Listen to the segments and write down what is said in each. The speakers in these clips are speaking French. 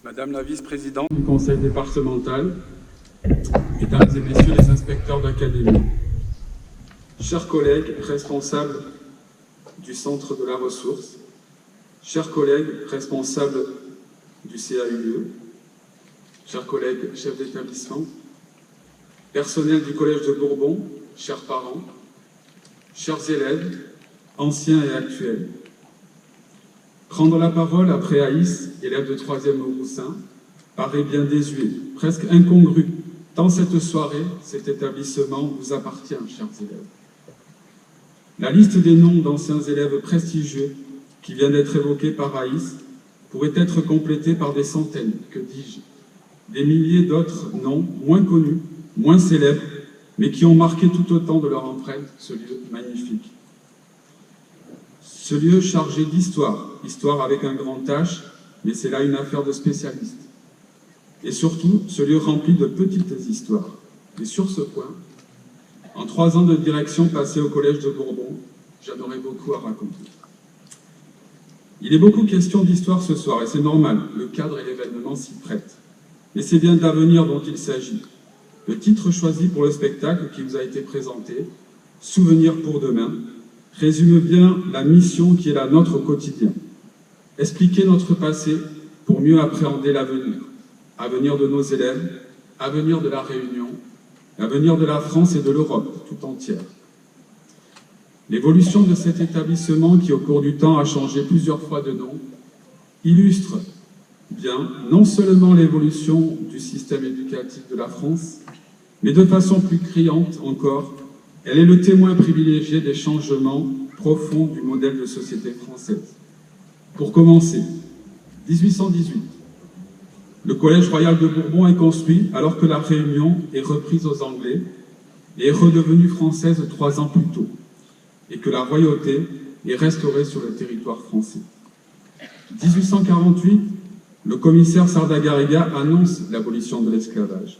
Madame la vice-présidente du conseil départemental, mesdames et messieurs les inspecteurs d'académie, chers collègues responsables du centre de la ressource, chers collègues responsables du CAUE, chers collègues chefs d'établissement, personnel du Collège de Bourbon, chers parents, chers élèves, anciens et actuels. Prendre la parole après Aïs, élève de 3e au Roussin, paraît bien désuet, presque incongru, tant cette soirée, cet établissement vous appartient, chers élèves. La liste des noms d'anciens élèves prestigieux qui vient d'être évoquée par Aïs pourrait être complétée par des centaines, que dis-je, des milliers d'autres noms moins connus, moins célèbres, mais qui ont marqué tout autant de leur empreinte ce lieu magnifique. Ce lieu chargé d'histoire, histoire avec un grand H, mais c'est là une affaire de spécialistes. Et surtout, ce lieu rempli de petites histoires. Et sur ce point, en 3 ans de direction passée au Collège de Bourbon, j'en aurais beaucoup à raconter. Il est beaucoup question d'histoire ce soir, et c'est normal, le cadre et l'événement s'y prêtent. Mais c'est bien d'avenir dont il s'agit. Le titre choisi pour le spectacle qui vous a été présenté, « Souvenirs pour demain », résume bien la mission qui est la nôtre au quotidien. Expliquer notre passé pour mieux appréhender l'avenir. Avenir de nos élèves, avenir de la Réunion, l'avenir de la France et de l'Europe tout entière. L'évolution de cet établissement qui, au cours du temps, a changé plusieurs fois de nom, illustre bien non seulement l'évolution du système éducatif de la France, mais de façon plus criante encore, elle est le témoin privilégié des changements profonds du modèle de société française. Pour commencer, 1818. Le Collège royal de Bourbon est construit alors que la Réunion est reprise aux Anglais et est redevenue française 3 ans plus tôt, et que la royauté est restaurée sur le territoire français. 1848, le commissaire Sarda-Garriga annonce l'abolition de l'esclavage,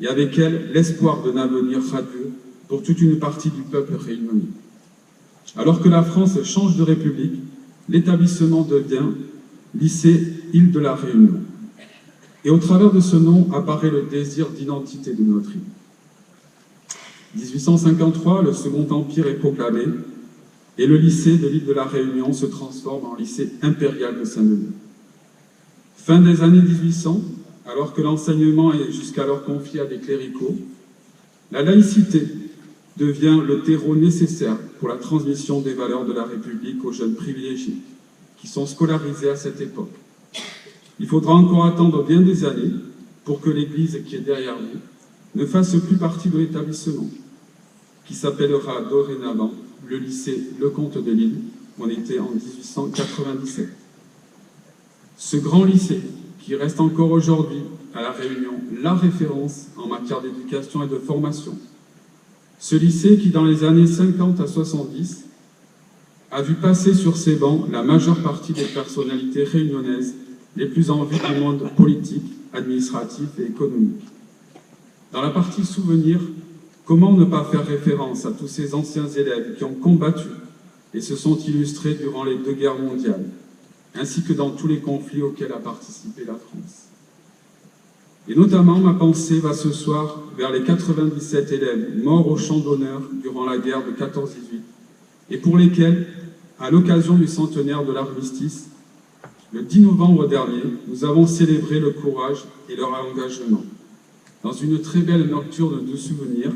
et avec elle l'espoir d'un avenir radieux pour toute une partie du peuple réunionnais. Alors que la France change de république, l'établissement devient lycée Île de la Réunion. Et au travers de ce nom apparaît le désir d'identité de notre île. 1853, le Second Empire est proclamé et le lycée de l'île de la Réunion se transforme en lycée impérial de Saint-Denis. Fin des années 1800, alors que l'enseignement est jusqu'alors confié à des cléricaux, la laïcité devient le terreau nécessaire pour la transmission des valeurs de la République aux jeunes privilégiés, qui sont scolarisés à cette époque. Il faudra encore attendre bien des années pour que l'Église qui est derrière nous ne fasse plus partie de l'établissement, qui s'appellera dorénavant le lycée Lecomte de Lille. On était en 1897. Ce grand lycée, qui reste encore aujourd'hui à La Réunion la référence en matière d'éducation et de formation. Ce lycée qui, dans les années 50 à 70, a vu passer sur ses bancs la majeure partie des personnalités réunionnaises les plus en vue du monde politique, administratif et économique. Dans la partie souvenirs, comment ne pas faire référence à tous ces anciens élèves qui ont combattu et se sont illustrés durant les 2 guerres mondiales, ainsi que dans tous les conflits auxquels a participé la France. Et notamment, ma pensée va ce soir vers les 97 élèves morts au champ d'honneur durant la guerre de 14-18, et pour lesquels, à l'occasion du centenaire de l'armistice, le 10 novembre dernier, nous avons célébré le courage et leur engagement, dans une très belle nocturne de souvenirs,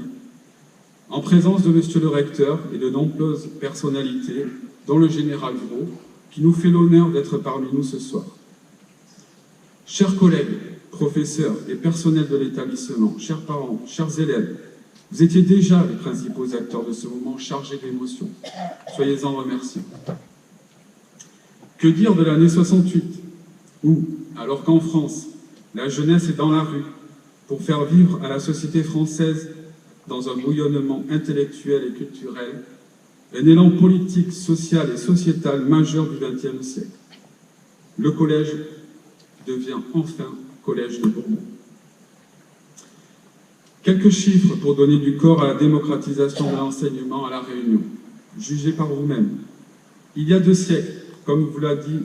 en présence de Monsieur le Recteur et de nombreuses personnalités, dont le général Gros, qui nous fait l'honneur d'être parmi nous ce soir. Chers collègues, professeurs et personnels de l'établissement, chers parents, chers élèves, vous étiez déjà les principaux acteurs de ce moment chargé d'émotions. Soyez-en remerciés. Que dire de l'année 68, où, alors qu'en France, la jeunesse est dans la rue pour faire vivre à la société française, dans un bouillonnement intellectuel et culturel, un élan politique, social et sociétal majeur du XXe siècle. Le collège devient enfin Collège de Bourbon. Quelques chiffres pour donner du corps à la démocratisation de l'enseignement à La Réunion. Jugez par vous-même. Il y a 2 siècles, comme vous l'a dit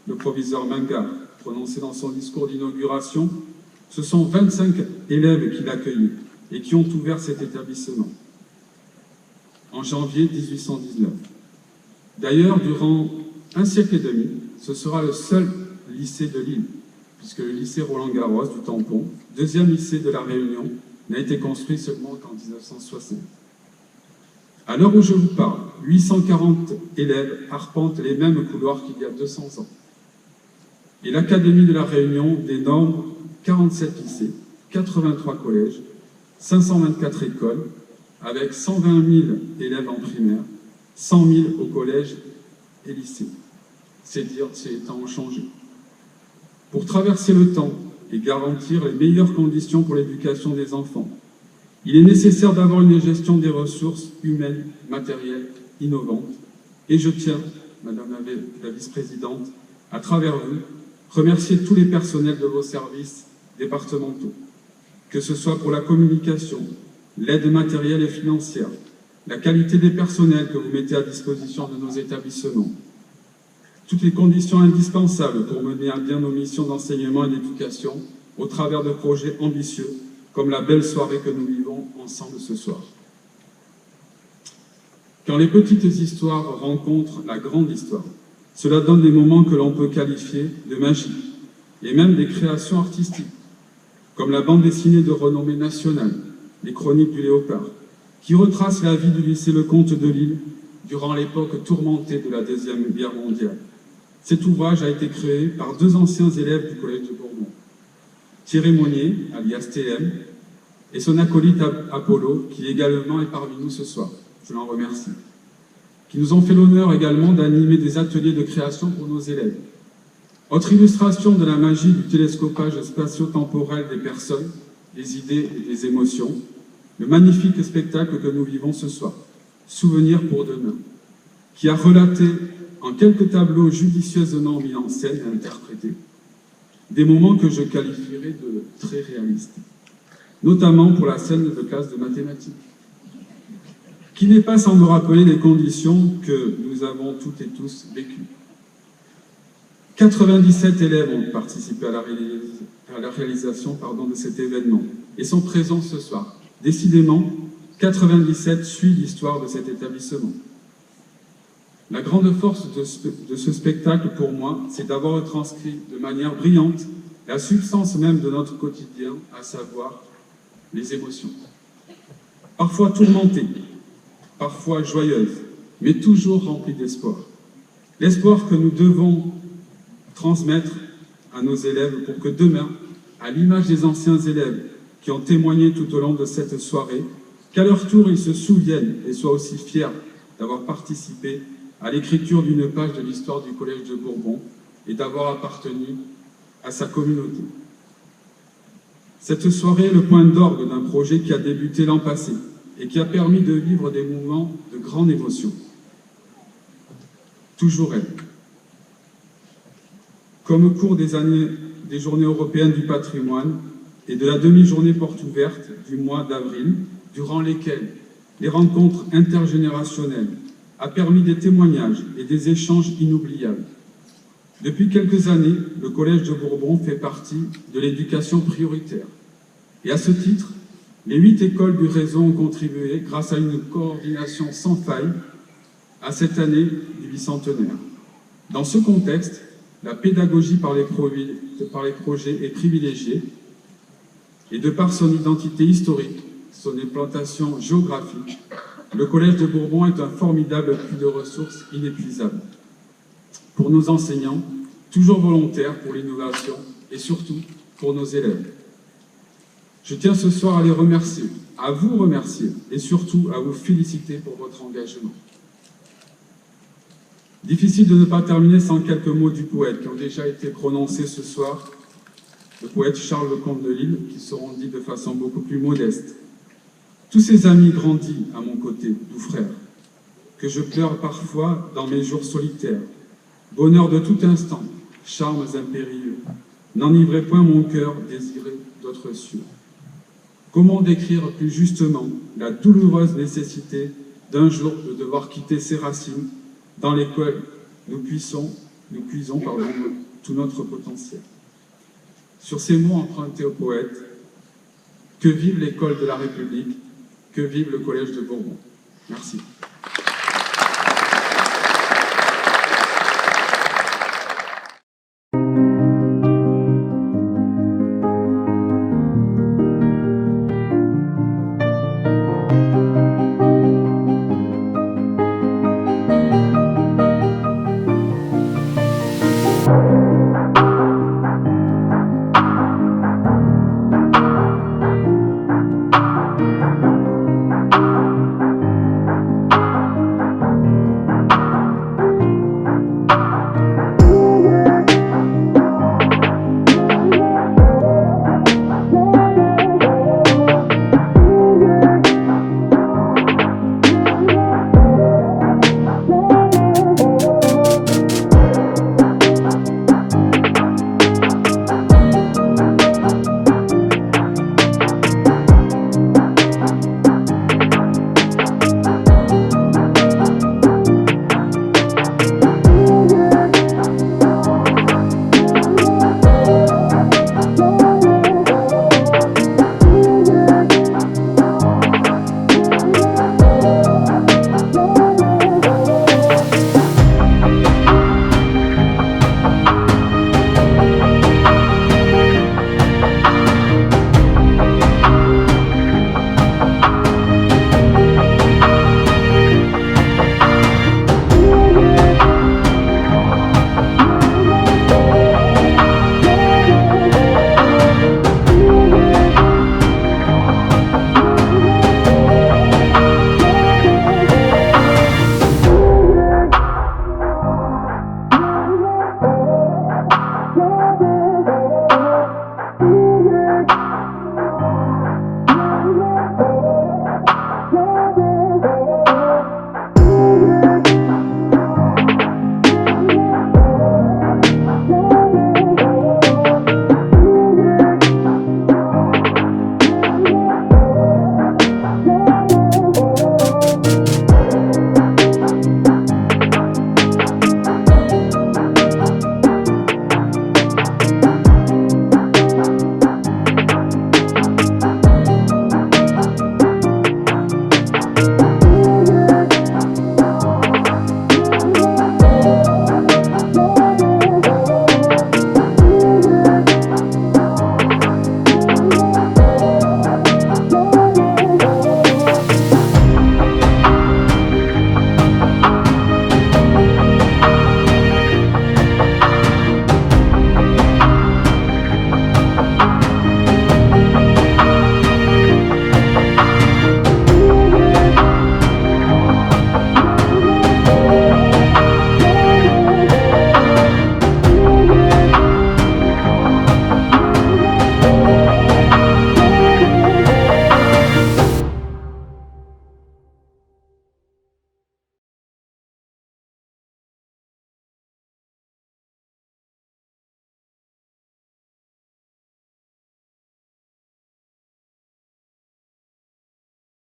le proviseur Manga, prononcé dans son discours d'inauguration, ce sont 25 élèves qui l'accueillaient et qui ont ouvert cet établissement en janvier 1819. D'ailleurs, durant un siècle et demi, ce sera le seul lycée de l'île, puisque le lycée Roland-Garros du Tampon, deuxième lycée de la Réunion, n'a été construit seulement qu'en 1960. À l'heure où je vous parle, 840 élèves arpentent les mêmes couloirs qu'il y a 200 ans. Et l'Académie de la Réunion dénombre 47 lycées, 83 collèges, 524 écoles, avec 120 000 élèves en primaire, 100 000 au collège et lycée. C'est dire si les temps ont changé. Pour traverser le temps et garantir les meilleures conditions pour l'éducation des enfants, il est nécessaire d'avoir une gestion des ressources humaines, matérielles, innovantes. Et je tiens, Madame la vice-présidente, à travers vous, remercier tous les personnels de vos services départementaux, que ce soit pour la communication, l'aide matérielle et financière, la qualité des personnels que vous mettez à disposition de nos établissements, toutes les conditions indispensables pour mener à bien nos missions d'enseignement et d'éducation au travers de projets ambitieux comme la belle soirée que nous vivons ensemble ce soir. Quand les petites histoires rencontrent la grande histoire, cela donne des moments que l'on peut qualifier de magie, et même des créations artistiques, comme la bande dessinée de renommée nationale, Les Chroniques du Léopard, qui retrace la vie du lycée Lecomte de Lille durant l'époque tourmentée de la Deuxième Guerre mondiale. Cet ouvrage a été créé par deux anciens élèves du Collège de Bourbon, Thierry Monnier, alias TM, et son acolyte Apollo, qui également est parmi nous ce soir. Je l'en remercie. Qui nous ont fait l'honneur également d'animer des ateliers de création pour nos élèves. Autre illustration de la magie du télescopage spatio-temporel des personnes, des idées et des émotions, le magnifique spectacle que nous vivons ce soir, Souvenirs pour demain, qui a relaté en quelques tableaux judicieusement mis en scène et interprétés des moments que je qualifierais de très réalistes, notamment pour la scène de classe de mathématiques, qui n'est pas sans me rappeler les conditions que nous avons toutes et tous vécues. 97 élèves ont participé à la réalisation de cet événement et sont présents ce soir. Décidément, 97 suit l'histoire de cet établissement. La grande force de ce spectacle, pour moi, c'est d'avoir retranscrit de manière brillante la substance même de notre quotidien, à savoir les émotions. Parfois tourmentées, parfois joyeuses, mais toujours remplies d'espoir. L'espoir que nous devons transmettre à nos élèves pour que demain, à l'image des anciens élèves qui ont témoigné tout au long de cette soirée, qu'à leur tour ils se souviennent et soient aussi fiers d'avoir participé à l'écriture d'une page de l'histoire du Collège de Bourbon et d'avoir appartenu à sa communauté. Cette soirée est le point d'orgue d'un projet qui a débuté l'an passé et qui a permis de vivre des moments de grande émotion. Toujours elle. Comme au cours des Journées européennes du patrimoine et de la demi-journée porte ouverte du mois d'avril, durant lesquelles les rencontres intergénérationnelles a permis des témoignages et des échanges inoubliables. Depuis quelques années, le Collège de Bourbon fait partie de l'éducation prioritaire. Et à ce titre, les 8 écoles du réseau ont contribué, grâce à une coordination sans faille, à cette année du bicentenaire. Dans ce contexte, la pédagogie par les projets est privilégiée, et de par son identité historique, son implantation géographique, le Collège de Bourbon est un formidable puits de ressources inépuisables. Pour nos enseignants, toujours volontaires pour l'innovation et surtout pour nos élèves. Je tiens ce soir à les remercier, à vous remercier et surtout à vous féliciter pour votre engagement. Difficile de ne pas terminer sans quelques mots du poète qui ont déjà été prononcés ce soir, le poète Charles Lecomte de Lille, qui seront dits de façon beaucoup plus modeste. Tous ces amis grandis à mon côté, doux frères, que je pleure parfois dans mes jours solitaires, bonheur de tout instant, charmes impérieux, n'enivrez point mon cœur désiré d'autres cieux. Comment décrire plus justement la douloureuse nécessité d'un jour de devoir quitter ses racines dans lesquelles nous puissions nous puisons tout notre potentiel. Sur ces mots empruntés au poète, que vive l'école de la République, que vive le Collège de Bourbon. Merci.